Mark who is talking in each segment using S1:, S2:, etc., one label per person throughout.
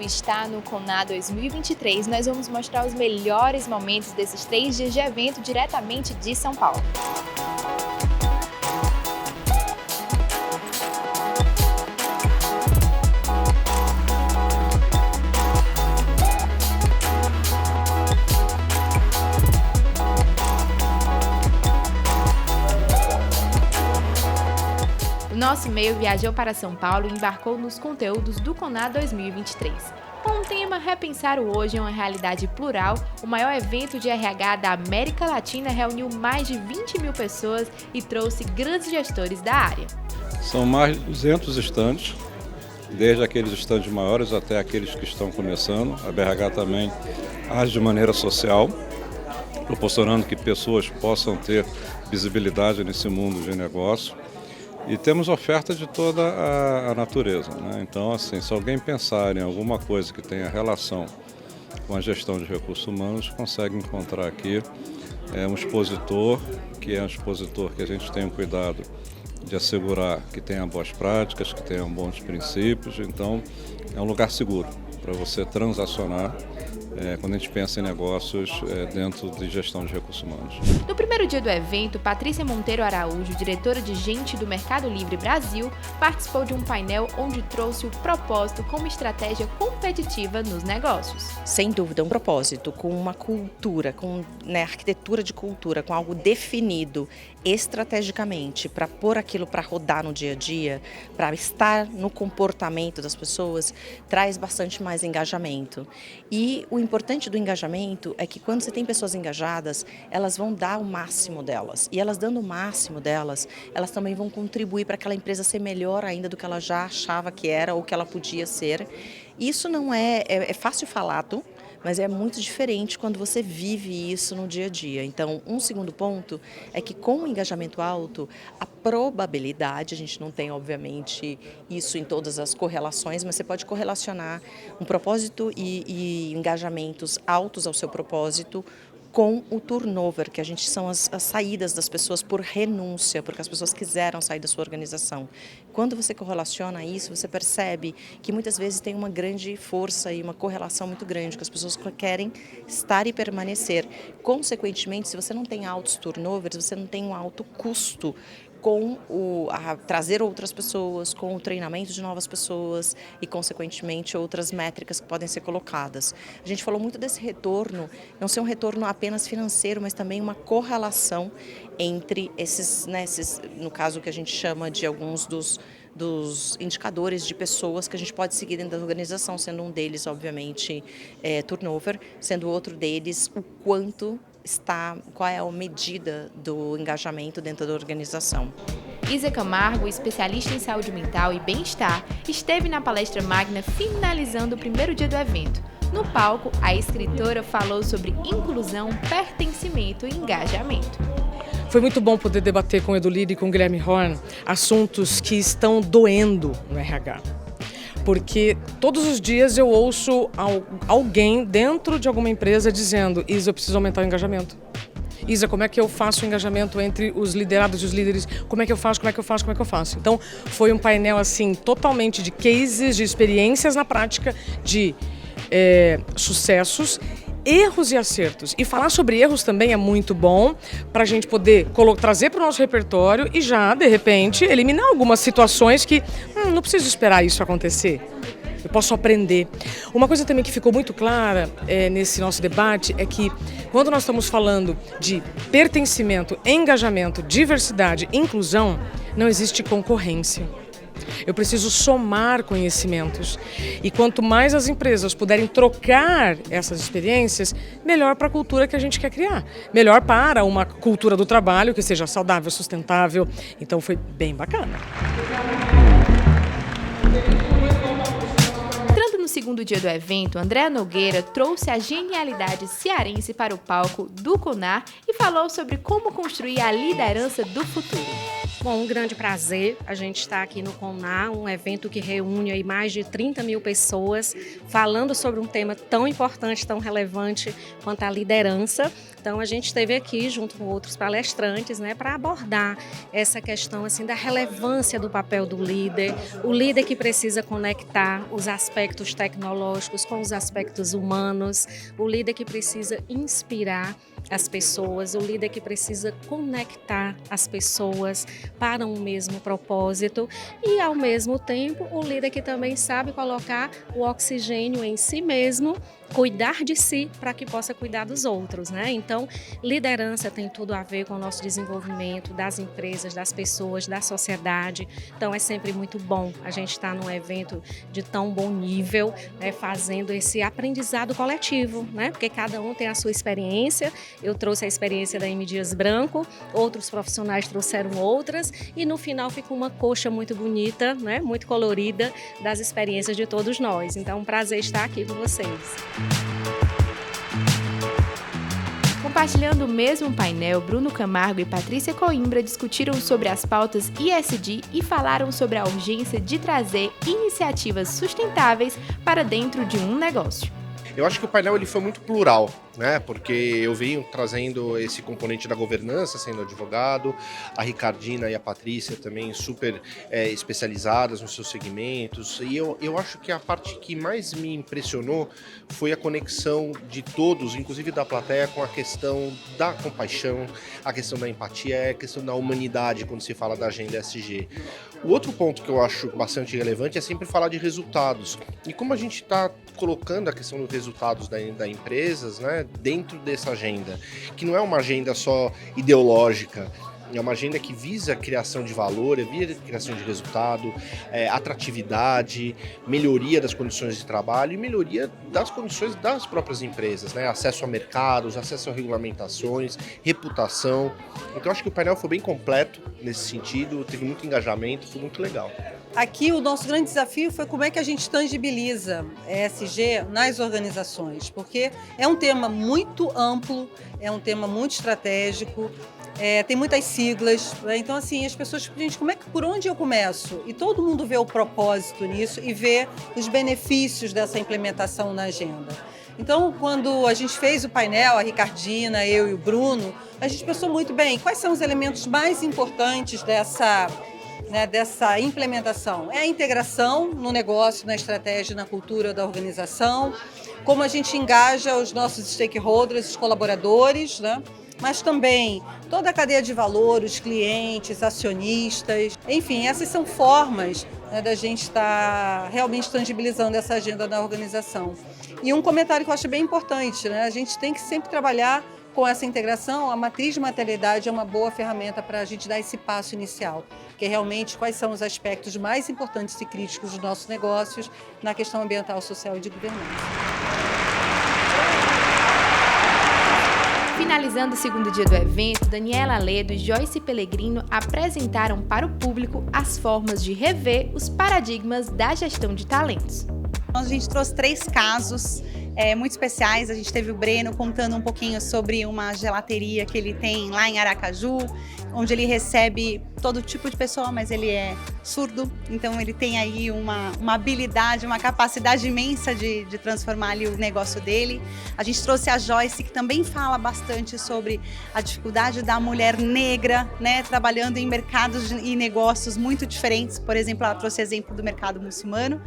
S1: está no Conar 2023. Nós vamos mostrar os melhores momentos desses 3 dias de evento diretamente de São Paulo. O nosso meio viajou para São Paulo e embarcou nos conteúdos do Conar 2023. Com o tema Repensar o Hoje em uma Realidade Plural, o maior evento de RH da América Latina reuniu mais de 20 mil pessoas e trouxe grandes gestores da área.
S2: São mais de 200 estandes, desde aqueles estandes maiores até aqueles que estão começando. A BRH também age de maneira social, proporcionando que pessoas possam ter visibilidade nesse mundo de negócio. E temos oferta de toda a natureza, né? Então, assim, se alguém pensar em alguma coisa que tenha relação com a gestão de recursos humanos, consegue encontrar aqui um expositor, que é um expositor que a gente tem um cuidado de assegurar que tenha boas práticas, que tenha bons princípios. Então, é um lugar seguro para você transacionar quando a gente pensa em negócios dentro de gestão de recursos humanos.
S1: No primeiro dia do evento, Patrícia Monteiro Araújo, diretora de Gente do Mercado Livre Brasil, participou de um painel onde trouxe o propósito como estratégia competitiva nos negócios.
S3: Sem dúvida, um propósito com uma cultura, com arquitetura de cultura, com algo definido estrategicamente para pôr aquilo para rodar no dia a dia, para estar no comportamento das pessoas, traz bastante mais engajamento. E o importante do engajamento é que quando você tem pessoas engajadas, elas vão dar o máximo delas. E elas dando o máximo delas, elas também vão contribuir para aquela empresa ser melhor ainda do que ela já achava que era ou que ela podia ser. Isso não é fácil falar, mas é muito diferente quando você vive isso no dia a dia. Então, um segundo ponto é que com o engajamento alto, a probabilidade, a gente não tem obviamente isso em todas as correlações, mas você pode correlacionar um propósito e engajamentos altos ao seu propósito com o turnover, que a gente são as saídas das pessoas por renúncia, porque as pessoas quiseram sair da sua organização. Quando você correlaciona isso, você percebe que muitas vezes tem uma grande força e uma correlação muito grande, que as pessoas querem estar e permanecer. Consequentemente, se você não tem altos turnovers, você não tem um alto custo com trazer outras pessoas, com o treinamento de novas pessoas e, consequentemente, outras métricas que podem ser colocadas. A gente falou muito desse retorno, não ser um retorno apenas financeiro, mas também uma correlação entre esses, no caso que a gente chama de alguns dos indicadores de pessoas que a gente pode seguir dentro da organização, sendo um deles, obviamente, turnover, sendo outro deles o quanto qual é a medida do engajamento dentro da organização.
S1: Isa Camargo, especialista em saúde mental e bem-estar, esteve na palestra magna finalizando o primeiro dia do evento. No palco, a escritora falou sobre inclusão, pertencimento e engajamento.
S4: Foi muito bom poder debater com o Edu Lira e com o Guilherme Horn assuntos que estão doendo no RH. Porque todos os dias eu ouço alguém dentro de alguma empresa dizendo: Isa, eu preciso aumentar o engajamento. Isa, como é que eu faço o engajamento entre os liderados e os líderes? Como é que eu faço? Então, foi um painel assim totalmente de cases, de experiências na prática, de sucessos, erros e acertos. E falar sobre erros também é muito bom para a gente poder trazer para o nosso repertório e já, de repente, eliminar algumas situações que não preciso esperar isso acontecer. Eu posso aprender. Uma coisa também que ficou muito clara nesse nosso debate é que quando nós estamos falando de pertencimento, engajamento, diversidade, inclusão, não existe concorrência. Eu preciso somar conhecimentos. E quanto mais as empresas puderem trocar essas experiências, melhor para a cultura que a gente quer criar. Melhor para uma cultura do trabalho que seja saudável, sustentável. Então foi bem bacana.
S1: No segundo dia do evento, Andréa Nogueira trouxe a genialidade cearense para o palco do Conar e falou sobre como construir a liderança do futuro.
S5: Bom, um grande prazer a gente estar aqui no Conar, um evento que reúne aí mais de 30 mil pessoas falando sobre um tema tão importante, tão relevante quanto a liderança. Então a gente esteve aqui junto com outros palestrantes, para abordar essa questão da relevância do papel do líder, o líder que precisa conectar os aspectos tecnológicos, com os aspectos humanos, o líder que precisa inspirar as pessoas, o líder que precisa conectar as pessoas para um mesmo propósito e, ao mesmo tempo, o líder que também sabe colocar o oxigênio em si mesmo, cuidar de si para que possa cuidar dos outros, né? Então, liderança tem tudo a ver com o nosso desenvolvimento das empresas, das pessoas, da sociedade. Então, é sempre muito bom a gente estar num evento de tão bom nível, né, fazendo esse aprendizado coletivo, né? Porque cada um tem a sua experiência. Eu trouxe a experiência da M. Dias Branco, outros profissionais trouxeram outras e no final fica uma coxa muito bonita, né? Muito colorida das experiências de todos nós. Então, é um prazer estar aqui com vocês.
S1: Compartilhando o mesmo painel, Bruno Camargo e Patrícia Coimbra discutiram sobre as pautas ESG e falaram sobre a urgência de trazer iniciativas sustentáveis para dentro de um negócio.
S6: Eu acho que o painel ele foi muito plural, né? Porque eu venho trazendo esse componente da governança, sendo advogado, a Ricardina e a Patrícia também super especializadas nos seus segmentos. E eu acho que a parte que mais me impressionou foi a conexão de todos, inclusive da plateia, com a questão da compaixão, a questão da empatia, a questão da humanidade quando se fala da agenda ESG. O outro ponto que eu acho bastante relevante é sempre falar de resultados. E como a gente está colocando a questão dos resultados da empresas, né, dentro dessa agenda, que não é uma agenda só ideológica, é uma agenda que visa a criação de valor, visa a criação de resultado, atratividade, melhoria das condições de trabalho e melhoria das condições das próprias empresas, né? Acesso a mercados, acesso a regulamentações, reputação. Então acho que o painel foi bem completo nesse sentido, teve muito engajamento, foi muito legal.
S7: Aqui o nosso grande desafio foi como é que a gente tangibiliza ESG nas organizações, porque é um tema muito amplo, é um tema muito estratégico, tem muitas siglas, né? Então assim, as pessoas, gente, por onde eu começo? E todo mundo vê o propósito nisso e vê os benefícios dessa implementação na agenda. Então, quando a gente fez o painel, a Ricardina, eu e o Bruno, a gente pensou muito bem, quais são os elementos mais importantes dessa implementação? É a integração no negócio, na estratégia, na cultura da organização, como a gente engaja os nossos stakeholders, os colaboradores, né? Mas também toda a cadeia de valor, os clientes, acionistas, enfim, essas são formas, né, da gente estar realmente tangibilizando essa agenda na organização. E um comentário que eu acho bem importante, né? A gente tem que sempre trabalhar com essa integração. A matriz de materialidade é uma boa ferramenta para a gente dar esse passo inicial, que é realmente quais são os aspectos mais importantes e críticos dos nossos negócios na questão ambiental, social e de governança.
S1: Finalizando o segundo dia do evento, Daniela Ledo e Joyce Pellegrino apresentaram para o público as formas de rever os paradigmas da gestão de talentos.
S8: A gente trouxe 3 casos muito especiais. A gente teve o Breno contando um pouquinho sobre uma gelateria que ele tem lá em Aracaju, onde ele recebe todo tipo de pessoa, mas ele é surdo, então ele tem aí uma habilidade, uma capacidade imensa de transformar ali o negócio dele. A gente trouxe a Joyce, que também fala bastante sobre a dificuldade da mulher negra, né, trabalhando em mercados e negócios muito diferentes. Por exemplo, ela trouxe exemplo do mercado muçulmano.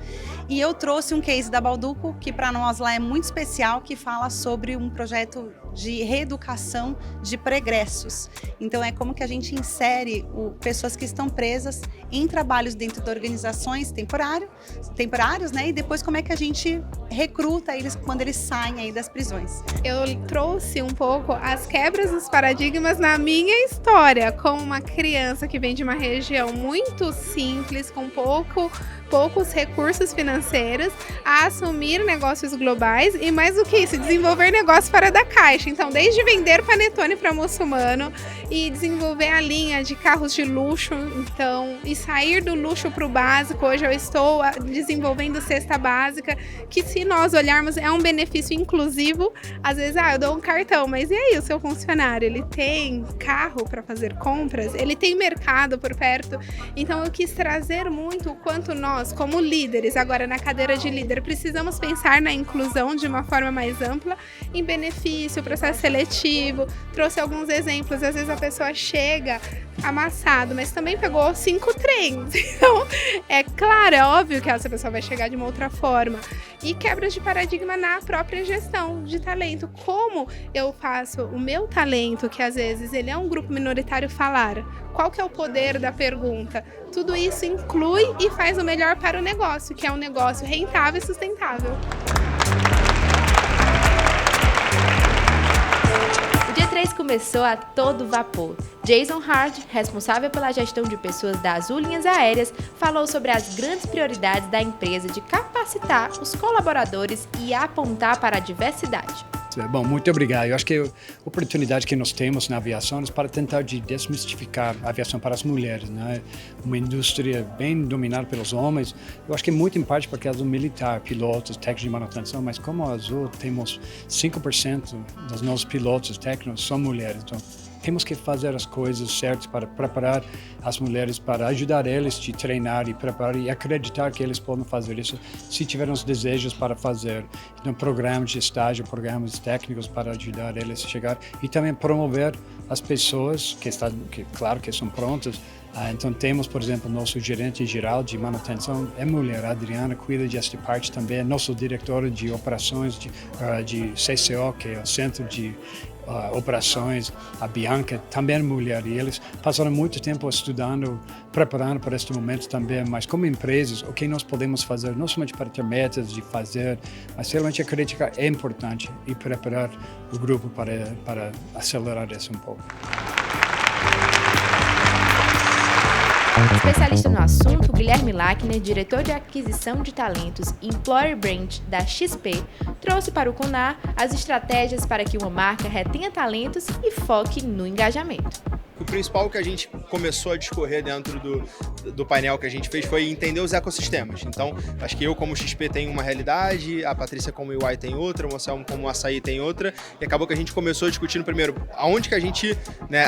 S8: E eu trouxe um case da Balduco, que para nós lá é muito especial, que fala sobre um projeto de reeducação de pregressos. Então é como que a gente insere pessoas que estão presas em trabalhos dentro de organizações temporários, né? E depois como é que a gente recruta eles quando eles saem aí das prisões.
S9: Eu trouxe um pouco as quebras dos paradigmas na minha história, como uma criança que vem de uma região muito simples, com poucos recursos financeiros, a assumir negócios globais e, mais do que isso, desenvolver negócios fora da caixa. Então, desde vender panetone para muçulmano e desenvolver a linha de carros de luxo, então, e sair do luxo para o básico. Hoje eu estou desenvolvendo cesta básica, que se nós olharmos é um benefício inclusivo. Às vezes, eu dou um cartão, mas e aí o seu funcionário? Ele tem carro para fazer compras? Ele tem mercado por perto? Então, eu quis trazer muito o quanto nós, como líderes, agora na cadeira de líder, precisamos pensar na inclusão de uma forma mais ampla, em benefício, processo seletivo. Trouxe alguns exemplos. Às vezes a pessoa chega amassado, mas também pegou 5 trens. Então, é claro, é óbvio que essa pessoa vai chegar de uma outra forma. E quebras de paradigma na própria gestão de talento. Como eu faço o meu talento, que às vezes ele é um grupo minoritário, falar? Qual que é o poder da pergunta? Tudo isso inclui e faz o melhor para o negócio, que é um negócio rentável e sustentável.
S1: O dia 3 começou a todo vapor. Jason Hard, responsável pela gestão de pessoas da Azul Linhas Aéreas, falou sobre as grandes prioridades da empresa de capacitar os colaboradores e apontar para a diversidade.
S10: Bom, muito obrigado. Eu acho que a oportunidade que nós temos na aviação é para tentar desmistificar a aviação para as mulheres, né? Uma indústria bem dominada pelos homens. Eu acho que é muito em parte por causa do militar, pilotos, técnicos de manutenção, mas como a Azul temos 5% dos nossos pilotos técnicos são mulheres, então temos que fazer as coisas certas para preparar as mulheres, para ajudar eles a treinar e preparar e acreditar que eles podem fazer isso se tiverem os desejos para fazer. Então, programas de estágio, programas técnicos para ajudar eles a chegar e também promover as pessoas claro que são prontas. Então temos, por exemplo, nosso gerente geral de manutenção é mulher, a Adriana cuida desta parte também, nosso diretor de operações de CCO, que é o Centro de Operações, a Bianca, também é mulher, e eles passaram muito tempo estudando, preparando para este momento também, mas como empresas, o que nós podemos fazer, não somente para ter metas de fazer, mas realmente a crítica é importante e preparar o grupo para acelerar isso um pouco.
S1: Especialista no assunto, Guilherme Lackner, diretor de aquisição de talentos e Employer Brand da XP, trouxe para o CONAR as estratégias para que uma marca retenha talentos e foque no engajamento.
S11: O principal que a gente começou a discorrer dentro do painel que a gente fez foi entender os ecossistemas. Então, acho que eu como XP tenho uma realidade, a Patrícia como UI tem outra, o Anselmo como Açaí tem outra, e acabou que a gente começou discutindo primeiro aonde que a gente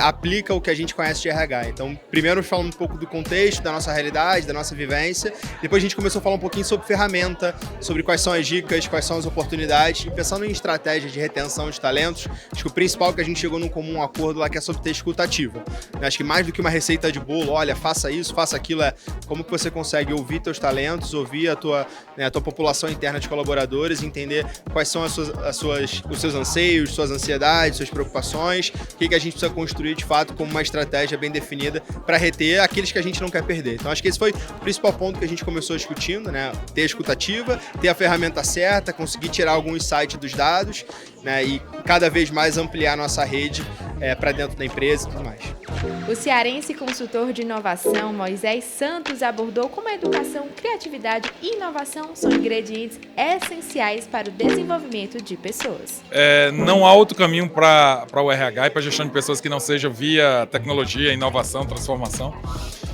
S11: aplica o que a gente conhece de RH. Então, primeiro falando um pouco do contexto, da nossa realidade, da nossa vivência, depois a gente começou a falar um pouquinho sobre ferramenta, sobre quais são as dicas, quais são as oportunidades, e pensando em estratégia de retenção de talentos, acho que o principal que a gente chegou num comum acordo lá que é sobre ter escuta ativa. Acho que mais do que uma receita de bolo, olha, faça isso, faça aquilo, é como que você consegue ouvir teus talentos, ouvir a tua população interna de colaboradores, entender quais são os seus anseios, suas ansiedades, suas preocupações, o que a gente precisa construir de fato como uma estratégia bem definida para reter aqueles que a gente não quer perder. Então acho que esse foi o principal ponto que a gente começou discutindo, né? Ter a escuta ativa, ter a ferramenta certa, conseguir tirar algum insight dos dados, né? E cada vez mais ampliar nossa rede para dentro da empresa e tudo mais.
S1: O cearense consultor de inovação Moisés Santos abordou como a educação, criatividade e inovação são ingredientes essenciais para o desenvolvimento de pessoas.
S12: Não há outro caminho para o RH e para a gestão de pessoas que não seja via tecnologia, inovação, transformação.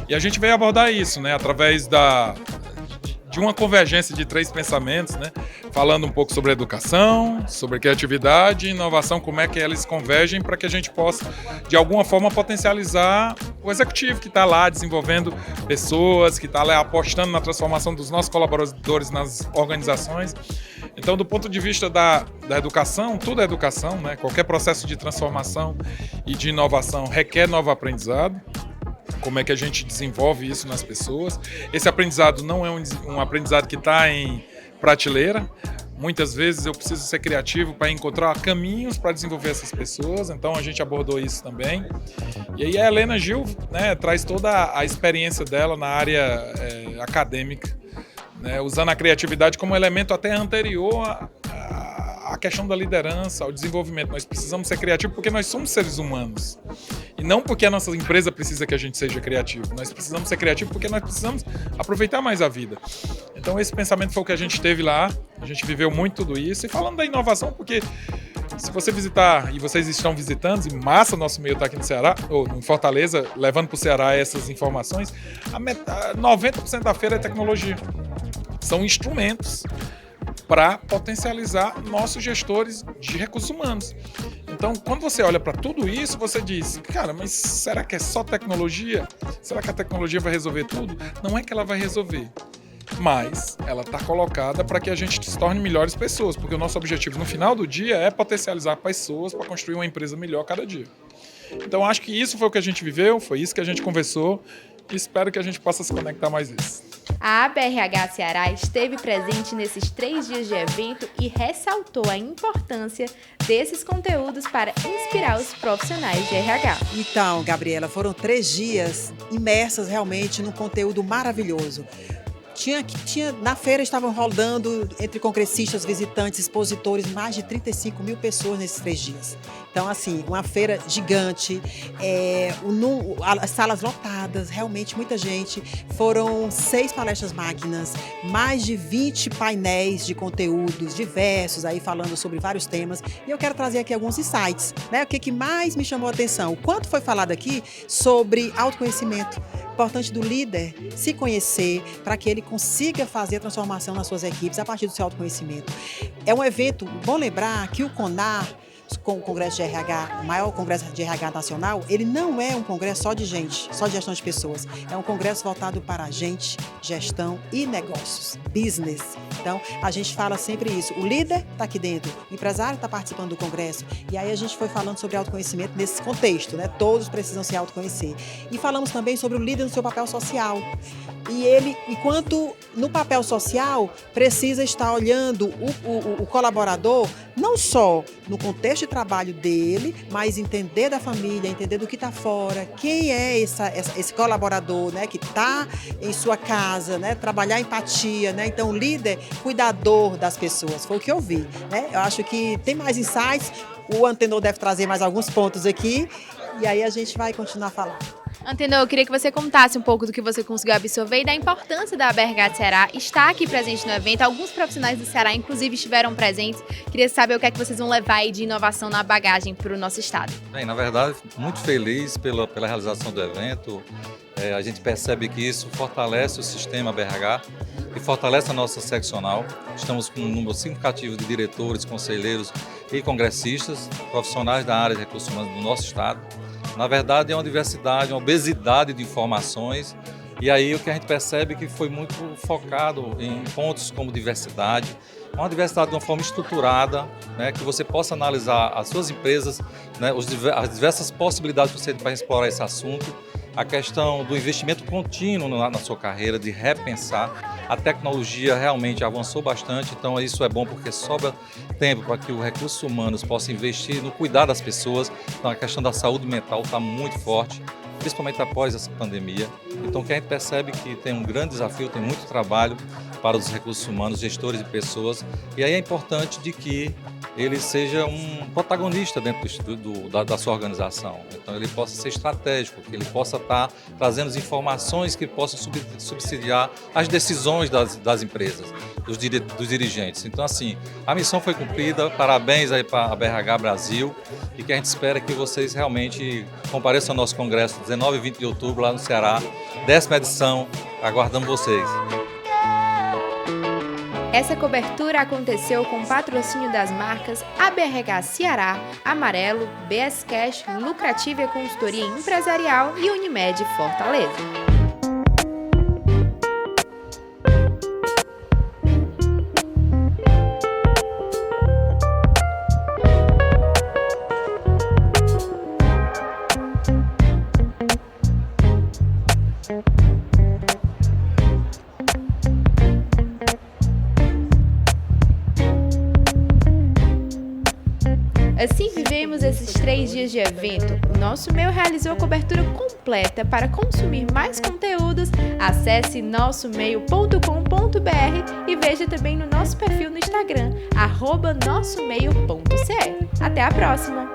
S12: E a gente veio abordar isso, né, através de uma convergência de 3 pensamentos, né? Falando um pouco sobre educação, sobre criatividade e inovação, como é que eles convergem para que a gente possa, de alguma forma, potencializar o executivo que está lá desenvolvendo pessoas, que está lá apostando na transformação dos nossos colaboradores nas organizações. Então, do ponto de vista da educação, tudo é educação, né? Qualquer processo de transformação e de inovação requer novo aprendizado. Como é que a gente desenvolve isso nas pessoas. Esse aprendizado não é um aprendizado que está em prateleira. Muitas vezes eu preciso ser criativo para encontrar caminhos para desenvolver essas pessoas, então a gente abordou isso também. E aí a Helena Gil, né, traz toda a experiência dela na área acadêmica, né, usando a criatividade como elemento até anterior à questão da liderança, ao desenvolvimento. Nós precisamos ser criativos porque nós somos seres humanos. E não porque a nossa empresa precisa que a gente seja criativo. Nós precisamos ser criativos porque nós precisamos aproveitar mais a vida. Então esse pensamento foi o que a gente teve lá. A gente viveu muito tudo isso. E falando da inovação, porque se você visitar, e vocês estão visitando, e massa nosso meio está aqui no Ceará, ou em Fortaleza, levando para o Ceará essas informações, 90% da feira é tecnologia. São instrumentos para potencializar nossos gestores de recursos humanos. Então, quando você olha para tudo isso, você diz, cara, mas será que é só tecnologia? Será que a tecnologia vai resolver tudo? Não é que ela vai resolver, mas ela está colocada para que a gente se torne melhores pessoas, porque o nosso objetivo no final do dia é potencializar pessoas para construir uma empresa melhor cada dia. Então acho que isso foi o que a gente viveu, foi isso que a gente conversou e espero que a gente possa se conectar mais vezes.
S1: A ABRH Ceará esteve presente nesses 3 dias de evento e ressaltou a importância desses conteúdos para inspirar os profissionais de RH.
S13: Então, Gabriela, foram 3 dias imersas realmente num conteúdo maravilhoso. Na feira estavam rodando, entre congressistas, visitantes, expositores, mais de 35 mil pessoas nesses 3 dias. Então, assim, uma feira gigante, as salas lotadas, realmente muita gente. Foram 6 palestras magnas, mais de 20 painéis de conteúdos diversos, aí falando sobre vários temas. E eu quero trazer aqui alguns insights, né? O que mais me chamou a atenção? O quanto foi falado aqui sobre autoconhecimento. Importante do líder se conhecer para que ele consiga fazer a transformação nas suas equipes a partir do seu autoconhecimento. É um evento, bom lembrar que o CONAR, com o Congresso de RH, o maior Congresso de RH nacional, ele não é um congresso só de gente, só de gestão de pessoas. É um congresso voltado para gente, gestão e negócios, business. Então, a gente fala sempre isso. O líder está aqui dentro, o empresário está participando do congresso. E aí a gente foi falando sobre autoconhecimento nesse contexto, né? Todos precisam se autoconhecer. E falamos também sobre o líder no seu papel social. E ele, enquanto no papel social, precisa estar olhando o colaborador, não só no contexto de trabalho dele, mas entender da família, entender do que está fora, quem é esse colaborador, né, que está em sua casa, né, trabalhar empatia, né? Então, o líder, cuidador das pessoas, foi o que eu vi, né? Eu acho que tem mais insights, o Antenor deve trazer mais alguns pontos aqui, e aí a gente vai continuar falando.
S1: Antenor, eu queria que você contasse um pouco do que você conseguiu absorver e da importância da ABRH de Ceará estar aqui presente no evento. Alguns profissionais do Ceará, inclusive, estiveram presentes. Queria saber o que é que vocês vão levar aí de inovação na bagagem para o nosso estado.
S14: Bem, na verdade, muito feliz pela realização do evento. A gente percebe que isso fortalece o sistema ABRH e fortalece a nossa seccional. Estamos com um número significativo de diretores, conselheiros e congressistas, profissionais da área de recursos humanos do nosso estado. Na verdade, é uma diversidade, uma obesidade de informações. E aí o que a gente percebe é que foi muito focado em pontos como diversidade, uma diversidade de uma forma estruturada, né, que você possa analisar as suas empresas, né, as diversas possibilidades que você tem para explorar esse assunto, a questão do investimento contínuo na sua carreira, de repensar. A tecnologia realmente avançou bastante, então isso é bom porque sobra tempo para que os recursos humanos possam investir no cuidar das pessoas. Então a questão da saúde mental está muito forte, principalmente após essa pandemia. Então o que a gente percebe é que tem um grande desafio, tem muito trabalho para os recursos humanos, gestores de pessoas, e aí é importante de que ele seja um protagonista dentro da sua organização. Então ele possa ser estratégico, que ele possa estar trazendo as informações que possam subsidiar as decisões das empresas, dos dirigentes. Então assim, a missão foi cumprida, parabéns aí para a ABRH Brasil, e que a gente espera que vocês realmente compareçam ao nosso congresso 19 e 20 de outubro lá no Ceará, 10ª edição, aguardamos vocês.
S1: Essa cobertura aconteceu com patrocínio das marcas ABRH Ceará, Amarelo, BS Cash, Lucrativa Consultoria Empresarial e Unimed Fortaleza. Assim vivemos esses 3 dias de evento. O Nosso Meio realizou a cobertura completa. Para consumir mais conteúdos, acesse nossomeio.com.br e veja também no nosso perfil no Instagram, @nossomeio.ce. Até a próxima!